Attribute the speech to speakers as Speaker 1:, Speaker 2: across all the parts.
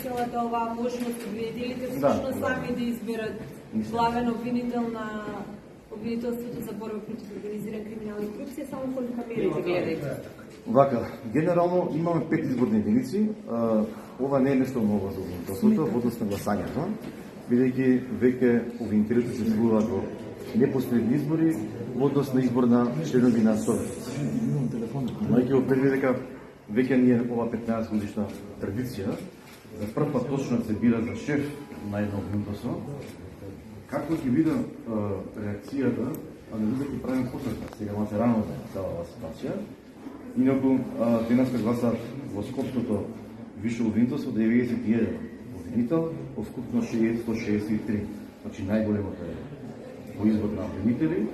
Speaker 1: целата оваа можност обвинителите всушност сами да изберат главен обвинител на обвинителството за борба против организиран криминал и корупција, само кои камерите гледате?
Speaker 2: Вака, генерално имаме 5 изборни единици. Ова не е нешто ново за обвинителството во однос на гласањето, бидејќи веќе обвинителите се служат во непосредни избори во однос на избор на членови на Совет. Имајќи во предвид дека веќе ние ова 15 годишна традиција, за прв пат точно се бира за шеф на едно обвинителство, како ќе биде реакцијата, а не ќе правиме посрета, сега малце рано за оваа ситуација. Инаку денеска гласа во Скопското висше обвинителство 91 обвинител, вкупно 163. Значи најголемото е во избор на обвинители.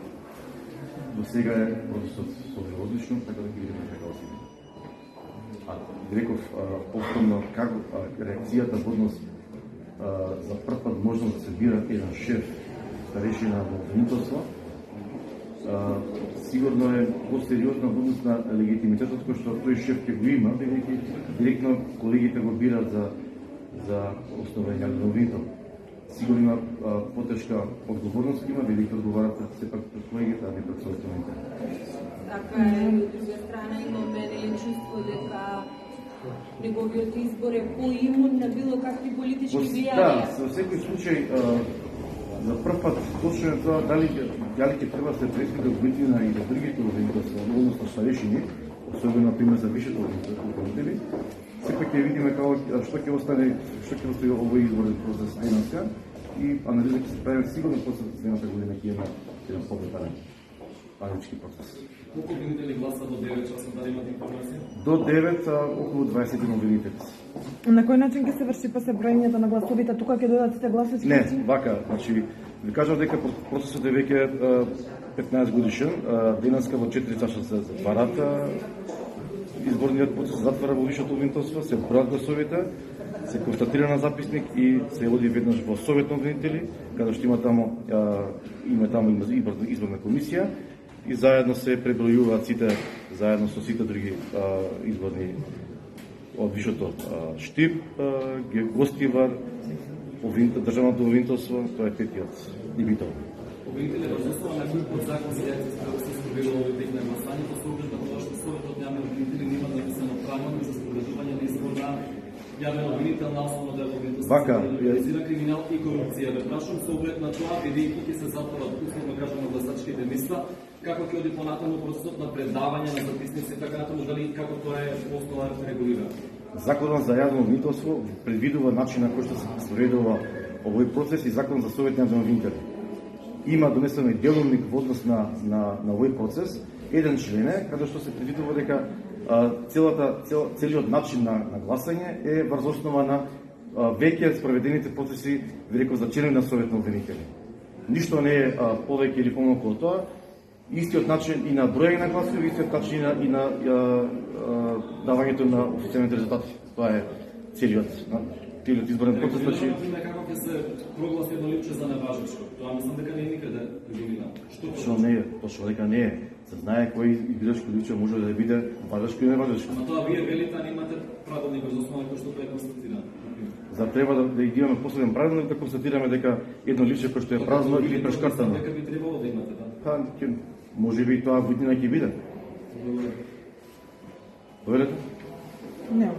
Speaker 2: До сега е процесот собрил одлично, така да ги видиме како се биде. Реков повторно како реакцијата во однос за прв пат можност да се бира еден шеф старешина во обвинителство, сигурно е по-сериозна во однос на легитимитетот кој што тој шеф ќе го има, бидејќи директно колегите го бират за основен јавен обвинител. Сигурно има потешка одговорност, има бидејќи одговарат сепак пред колегите, а не пред собствените.
Speaker 1: Така е, од друга страна имаме чувство дека неговиот избор е поимун на било какви политички влијанија.
Speaker 2: Да, во секој случај за прв пат точно е тоа дали ќе треба да се преследи обвинителна и за другите обвинителства, односно старешини, особено например за висшите обвинители. Сепак ќе видиме што ќе остане овој изборен процес денеска и анализа ќе се прави сигурно после следната година ќе има еден по-детален аналитички процес.
Speaker 3: Колку обвинители гласа до 9 часа, дали имате информација?
Speaker 2: До 9 околу 21 обвинители.
Speaker 4: На кој начин ќе се врши после броењето на гласовите? Тука ќе дојдат сите гласови?
Speaker 2: Не, вака, значи ви кажам дека процесот е веќе 15 годишен. Денеска во 4 часа се затварат изборниот процес, се затвара во висшето обвинителство, се бројат гласовите, се констатира на записник и се оди веднаш во совет на обвинители, каде што има таму изборна комисија и заедно се пребројуваат сите заедно со сите други изборни од висшето штип, гостивар, државното обвинителство, тоа е петиот дебител.
Speaker 3: Обвинители во основа на кој подзаконски акт се спроведува овој тек на гласањето, со оглед на тоа што Советот на јавни обвинители нема написано правилно за спроведување на избор на јавен обвинител на основно дело обвинителство за организиран криминал и корупција. Ве прашувам со оглед на тоа, бидејќи ќе се затворат условно кажано гласачките места, како ќе оди понатаму процесот на предавање на записници, така натаму дали како тоа е по основа регулирано?
Speaker 2: Законот за јавно обвинителство предвидува начин на кој што се спроведува овој процес и Законот за совет на обвинители. Има донесено и деловник во однос на овој процес, еден член е каде што се предвидува дека целиот начин на гласање е врз основа на веќе спроведените процеси, ви реков, за членови на совет на обвинители. Ништо не е повеќе или помалку од тоа. Истиот начин и на бројање на гласови, истиот начин и на давањето на официјалните резултати. Тоа е целиот изборен процес.
Speaker 3: Како ќе се прогласи едноличие за неважечко? Тоа мислам дека не е никаде регулирано.
Speaker 2: Точно не е, точно дека не е. Се знае кој избирачко личе може да биде важечко и неважечко.
Speaker 3: Но тоа вие велите, а немате правилник за основа кој што тоа е констатирано.
Speaker 2: За треба да имаме последен правилник да констатираме дека едно личе кој што е празно или прешкртано.
Speaker 3: Дека би требало да имате, да.
Speaker 2: Па, може би тоа година ќе биде. Добре.
Speaker 4: Не.